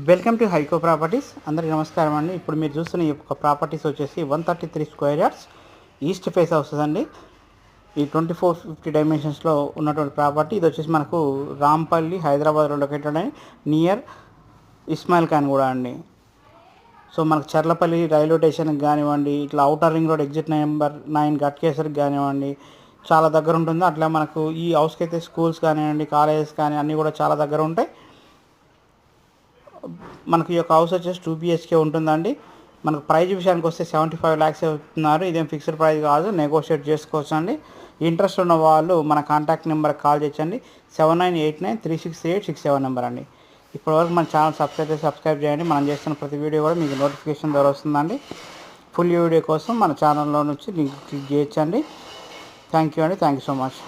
Welcome to హైకో properties. అందరికీ నమస్కారం అండి. ఇప్పుడు మీరు చూస్తున్న ఈ యొక్క ప్రాపర్టీస్ వచ్చేసి 133 square yards east face houses అండి. ఈ 2450 డైమెన్షన్స్లో ఉన్నటువంటి ప్రాపర్టీ ఇది వచ్చేసి మనకు రాంపల్లి హైదరాబాద్లో లొకేటెడ్ అని నియర్ ఇస్మాయిల్ ఖాన్ కూడా అండి. సో మనకు చర్లపల్లి రైల్వే స్టేషన్కి కానివ్వండి, ఇట్లా outer ring road exit number 9 గట్కేసర్కి కానివ్వండి చాలా దగ్గర ఉంటుంది. అట్లా మనకు ఈ హౌస్కి అయితే స్కూల్స్ కానివ్వండి, కాలేజెస్ కానీ అన్నీ కూడా చాలా దగ్గర ఉంటాయి. మనకి ఈ యొక్క హౌస్ వచ్చేసి 2 BHK ఉంటుందండి. మనకు ప్రైజ్ విషయానికి వస్తే 75 lakhs అవుతున్నారు. ఇదేం ఫిక్స్డ్ ప్రైస్ కాదు, నెగోషియేట్ చేసుకోవచ్చు అండి. ఇంట్రెస్ట్ ఉన్న వాళ్ళు మన కాంటాక్ట్ నెంబర్కి కాల్ చేయొచ్చండి. 7989368667 నెంబర్ అండి. ఇప్పటివరకు మన ఛానల్ సబ్స్క్రైబ్ చేయండి. మనం చేస్తున్న ప్రతి వీడియో కూడా మీకు నోటిఫికేషన్ ద్వారా వస్తుందండి. ఫుల్ వీడియో కోసం మన ఛానల్లో నుంచి లింక్ క్లిక్ చేయొచ్చండి. థ్యాంక్ యూ అండి. Thank you so much.